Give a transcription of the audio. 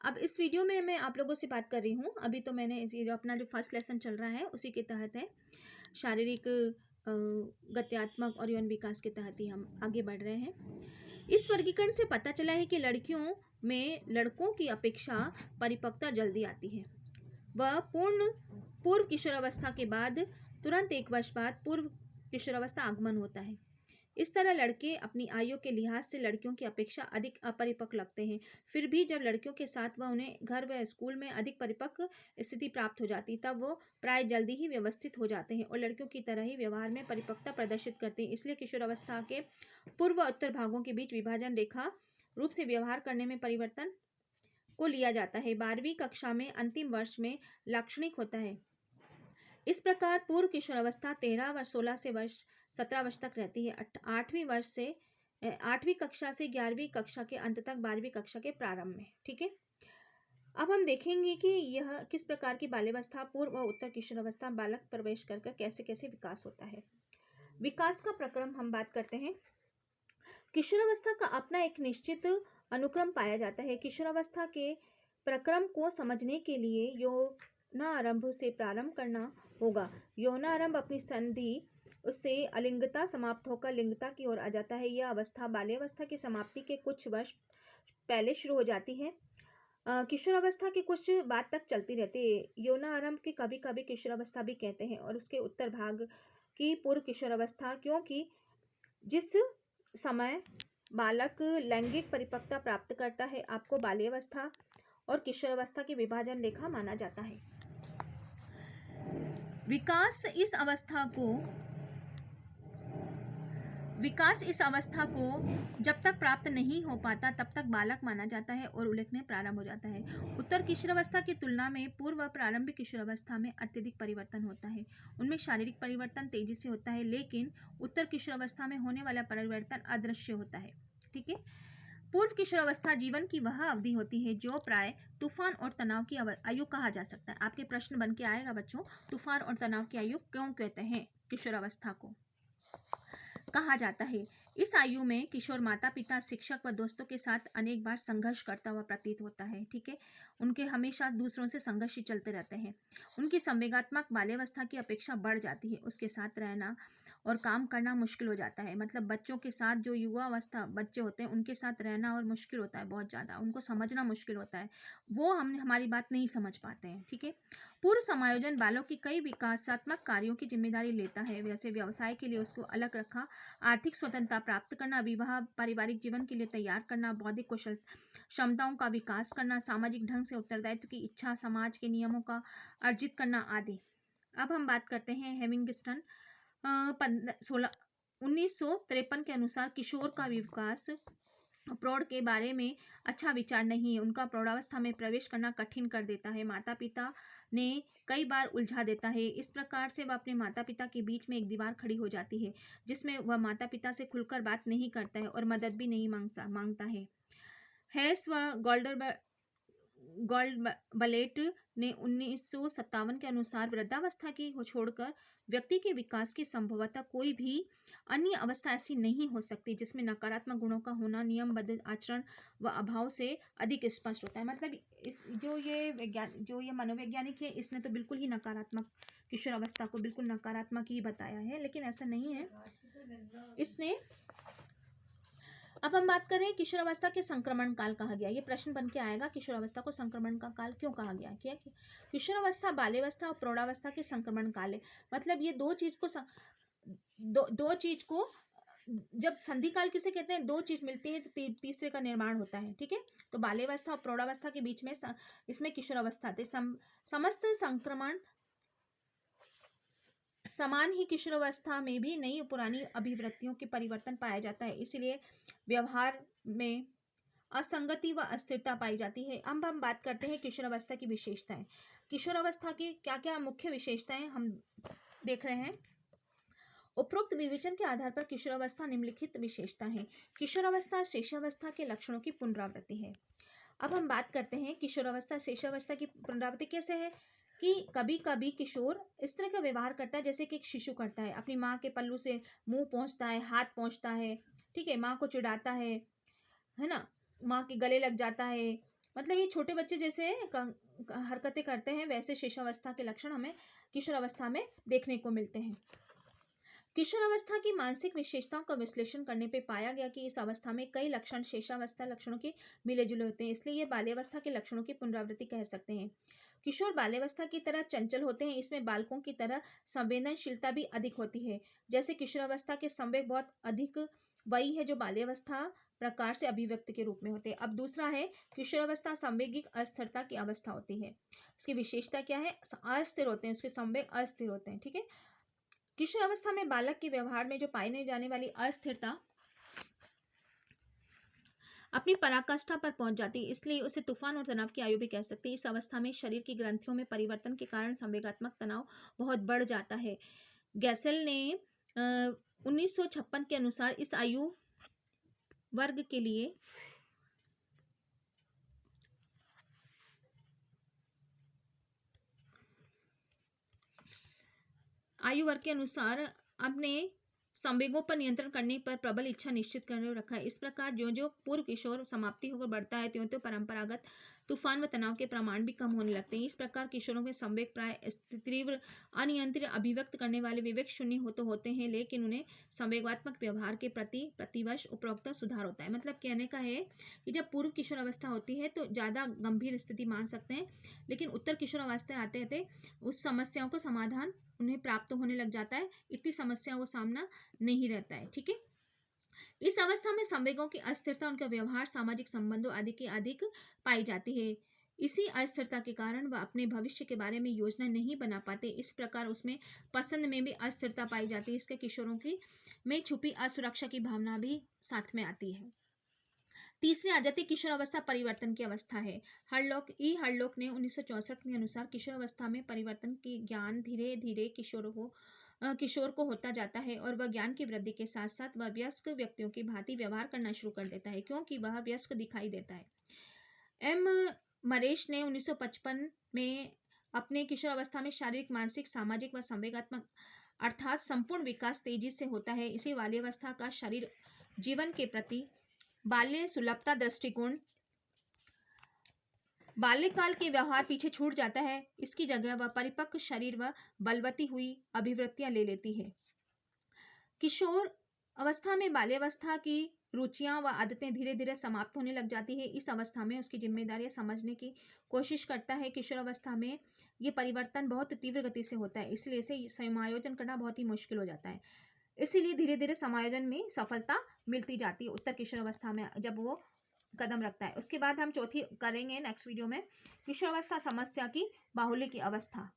अब इस वीडियो में मैं आप लोगों से बात कर रही हूँ। अभी तो मैंने ये जो अपना जो फर्स्ट लेसन चल रहा है उसी के तहत है, शारीरिक गत्यात्मक और यौन विकास के तहत ही हम आगे बढ़ रहे हैं। इस वर्गीकरण से पता चला है कि लड़कियों में लड़कों की अपेक्षा परिपक्वता जल्दी आती है। वह पूर्व किशोरावस्था के बाद तुरंत 1 वर्ष बाद पूर्व किशोरावस्था आगमन होता है। इस तरह लड़के अपनी आयु के लिहाज से लड़कियों की अपेक्षा अधिक अपरिपक्व लगते हैं। फिर भी जब लड़कियों के साथ वह उन्हें घर व स्कूल में अधिक परिपक्व स्थिति प्राप्त हो जाती, तब वो प्राय जल्दी ही व्यवस्थित हो जाते हैं और लड़कियों की तरह ही व्यवहार में परिपक्वता प्रदर्शित करते हैं। इसलिए किशोरावस्था के पूर्व व उत्तर भागों के बीच विभाजन रेखा रूप से व्यवहार करने में परिवर्तन को लिया जाता है। 12वीं कक्षा में अंतिम वर्ष में लाक्षणिक होता है। इस प्रकार पूर्व किशोरावस्था 13 वर्ष 16 से वर्ष 17 वर्ष तक रहती है। 8वीं कक्षा से 11वीं कक्षा के अंत तक 12वीं कक्षा के प्रारंभ में। ठीक है, अब हम देखेंगे कि यह किस प्रकार की बाल्यावस्था, पूर्व और उत्तर किशोरावस्था बालक प्रवेश कर कैसे कैसे विकास होता है। विकास का प्रक्रम हम बात करते हैं। किशोरावस्था का अपना एक निश्चित अनुक्रम पाया जाता है। किशोरावस्था के प्रक्रम को समझने के लिए यौनारंभ से प्रारंभ करना होगा। यौनारंभ अपनी संधि उससे अलिंगता समाप्त होकर लिंगता की ओर आ जाता है। यह अवस्था बाल्यावस्था की समाप्ति के कुछ वर्ष पहले शुरू हो जाती है। किशोरावस्था के कुछ बाद तक चलती रहती है। यौनारंभ के कभी कभी किशोरावस्था भी कहते हैं और उसके उत्तर भाग की पूर्व किशोरावस्था, क्योंकि जिस समय बालक लैंगिक परिपक्वता प्राप्त करता है, आपको बाल्यावस्था और किशोरावस्था की विभाजन रेखा माना जाता है। विकास इस अवस्था को जब तक प्राप्त नहीं हो पाता तब तक बालक माना जाता है और उल्लेखनीय प्रारंभ हो जाता है। उत्तर किशोरावस्था की तुलना में पूर्व व प्रारंभिक किशोरावस्था में अत्यधिक परिवर्तन होता है। उनमें शारीरिक परिवर्तन तेजी से होता है, लेकिन उत्तर किशोरावस्था में होने वाला परिवर्तन अदृश्य होता है। ठीक है, पूर्व किशोरावस्था जीवन की वह अवधि होती है जो प्राय तूफान और तनाव की आयु कहा जा सकता है। आपके प्रश्न बन के आएगा बच्चों, तूफान और तनाव की आयु क्यों कहते हैं किशोरावस्था को कहा जाता है। इस आयु में किशोर माता पिता, शिक्षक व दोस्तों के साथ अनेक बार संघर्ष करता हुआ प्रतीत होता है। ठीक है, उनके हमेशा दूसरों से संघर्ष ही चलते रहते हैं। उनकी संवेगात्मक बाल्यावस्था की अपेक्षा बढ़ जाती है। उसके साथ रहना और काम करना मुश्किल हो जाता है। मतलब बच्चों के साथ जो युवावस्था बच्चे होते हैं उनके साथ रहना और मुश्किल होता है, बहुत ज़्यादा उनको समझना मुश्किल होता है। वो हमारी बात नहीं समझ पाते हैं। ठीक है, पूर्व समायोजन बालों की कई विकासात्मक कार्यों की जिम्मेदारी लेता है। वैसे व्यवसाय के लिए उसको अलग रखा, आर्थिक स्वतंत्रता प्राप्त करना, विवाह पारिवारिक जीवन के लिए तैयार करना, बौद्धिक कौशल क्षमताओं का विकास करना, सामाजिक ढंग से उत्तरदायित्व की इच्छा, समाज के नियमों का अर्जित करना आदि। अब हम बात करते हैं हेमिंगस्टन 1953 के अनुसार किशोर का विकास प्रौढ़ के बारे में अच्छा विचार नहीं है। उनका प्रौढ़ावस्था में प्रवेश करना कठिन कर देता है, माता पिता ने कई बार उलझा देता है। इस प्रकार से वह अपने माता पिता के बीच में एक दीवार खड़ी हो जाती है, जिसमें वह माता पिता से खुलकर बात नहीं करता है और मदद भी नहीं मांगता है। हैस व गोल्डबलेट ने 1957 के अनुसार वृद्धावस्था की छोड़कर व्यक्ति के विकास की संभवतः कोई भी अन्य अवस्था ऐसी नहीं हो सकती जिसमें नकारात्मक गुणों का होना नियमबद्ध आचरण व अभाव से अधिक स्पष्ट होता है। मतलब इस जो ये मनोवैज्ञानिक है, इसने तो बिल्कुल ही नकारात्मक किशोरावस्था को बिल्कुल नकारात्मक ही बताया है, लेकिन ऐसा नहीं है इसने। अब हम बात करें किशोरावस्था के संक्रमण काल कहा गया। ये प्रश्न बन के आएगा, किशोरावस्था को संक्रमण का काल क्यों कहा गया। क्या किशोरावस्था बाल्यावस्था और प्रौढ़ावस्था के संक्रमण काल है। मतलब ये दो चीज को जब संधि काल किसे कहते हैं, दो चीज मिलती है तो तीसरे का निर्माण होता है। ठीक है, तो बाल्यावस्था और प्रौढ़ावस्था के बीच में इसमें किशोरावस्था थे। समस्त संक्रमण समान ही किशोरावस्था में भी नई पुरानी अभिवृत्तियों के परिवर्तन पाया जाता है, इसलिए व्यवहार में असंगति व अस्थिरता पाई जाती है। अब हम बात करते हैं किशोरावस्था की विशेषताएं। किशोरावस्था की क्या क्या मुख्य विशेषताएं हम देख रहे हैं। उपरोक्त विवेचन के आधार पर किशोरावस्था निम्नलिखित विशेषता है। किशोरावस्था शेषावस्था के लक्षणों की पुनरावृत्ति है। अब हम बात करते हैं किशोरावस्था शेषावस्था की पुनरावृत्ति कैसे है कि कभी कभी किशोर इस तरह का व्यवहार करता है जैसे कि एक शिशु करता है। अपनी माँ के पल्लू से मुंह पोंछता है, हाथ पोंछता है, ठीक है, माँ को चिढ़ाता है ना, माँ के गले लग जाता है, मतलब ये छोटे बच्चे जैसे हरकतें करते हैं, वैसे शिशुअवस्था के लक्षण हमें किशोरावस्था में देखने को मिलते हैं। किशोरावस्था की मानसिक विशेषताओं का विश्लेषण करने पे पाया गया कि इस अवस्था में कई लक्षण शेषावस्था लक्षणों के मिले जुले होते हैं, इसलिए ये बाल्यावस्था के लक्षणों की पुनरावृत्ति कह सकते हैं। किशोर बाल्यावस्था की तरह चंचल होते हैं, इसमें बालकों की तरह संवेदनशीलता भी अधिक होती है। जैसे किशोरावस्था के संवेग बहुत अधिक वही है जो बाल्यावस्था प्रकार से अभिव्यक्ति के रूप में होते हैं। अब दूसरा है किशोरावस्था संवेगिक अस्थिरता की अवस्था होती है। इसकी विशेषता क्या है? अस्थिर होते हैं, उसके संवेग अस्थिर होते हैं। ठीक है। किशोरावस्था में बालक के व्यवहार में जो पाई जाने वाली अस्थिरता अपनी पराकाष्ठा पर पहुंच जाती है, इसलिए उसे तूफान और तनाव की आयु भी कह सकते हैं। इस अवस्था में शरीर की ग्रंथियों में परिवर्तन के कारण संवेगात्मक तनाव बहुत बढ़ जाता है। गैसेल ने 1956 के अनुसार इस आयु वर्ग के लिए अपने संवेगों पर नियंत्रण करने पर प्रबल इच्छा निश्चित करने रखा है। इस प्रकार जो जो पूर्व किशोर समाप्ति होकर बढ़ता है, त्यों त्यों परंपरागत तूफान व तनाव के प्रमाण भी कम होने लगते हैं। इस प्रकार किशोरों में संवेग प्राय तीव्र अनियंत्रित अभिव्यक्त करने वाले विवेक शून्य होते हैं, लेकिन उन्हें संवेगात्मक व्यवहार के प्रति प्रतिवर्ष उपरोक्त सुधार होता है। मतलब कहने का है कि जब पूर्व किशोर अवस्था होती है तो ज्यादा गंभीर स्थिति मान सकते हैं, लेकिन उत्तर किशोर अवस्था आते आते उस समस्याओं का समाधान उन्हें प्राप्त होने लग जाता है, इतनी समस्याओं का सामना नहीं रहता है। ठीक है। इस अवस्था में संवेगों की अस्थिरता, उनका व्यवहार, सामाजिक संबंधों आदि की अधिक पाई जाती है। इसी अस्थिरता के कारण वह अपने भविष्य के बारे में योजना नहीं बना पाते। इस प्रकार उसमें पसंद में भी अस्थिरता पाई जाती है। इसके किशोरों की में छुपी असुरक्षा की भावना भी साथ में आती है। तीसरी आ जाती किशोर अवस्था परिवर्तन की अवस्था है। हरलॉक ने 1964 के अनुसार किशोर अवस्था में परिवर्तन की ज्ञान धीरे धीरे किशोर को होता जाता है और वह ज्ञान की वृद्धि के साथ साथ वह वयस्क व्यक्तियों की भांति व्यवहार करना शुरू कर देता है, क्योंकि वह वयस्क दिखाई देता है। एम मरेश ने 1955 में अपने किशोर अवस्था में शारीरिक, मानसिक, सामाजिक व संवेगात्मक अर्थात संपूर्ण विकास तेजी से होता है। इसी बाल्यावस्था का शरीर जीवन के प्रति बाल्य सुलभता दृष्टिकोण, बाल्यकाल के व्यवहार पीछे छूट जाता है। इसकी जगह वह परिपक्व शरीर व बलवती हुई अभिवृत्तियां ले लेती है। किशोर अवस्था में बाल्यावस्था की रुचियां व आदतें धीरे धीरे समाप्त होने लग जाती है। इस अवस्था में उसकी जिम्मेदारियां समझने की कोशिश करता है। किशोर अवस्था में ये परिवर्तन बहुत तीव्र गति से होता है, इसलिए इसे समायोजन करना बहुत ही मुश्किल हो जाता है। इसीलिए धीरे धीरे समायोजन में सफलता मिलती जाती है उत्तर किशोर अवस्था में जब वो कदम रखता है। उसके बाद हम चौथी करेंगे नेक्स्ट वीडियो में किशोरावस्था समस्या की बाहुल्य की अवस्था।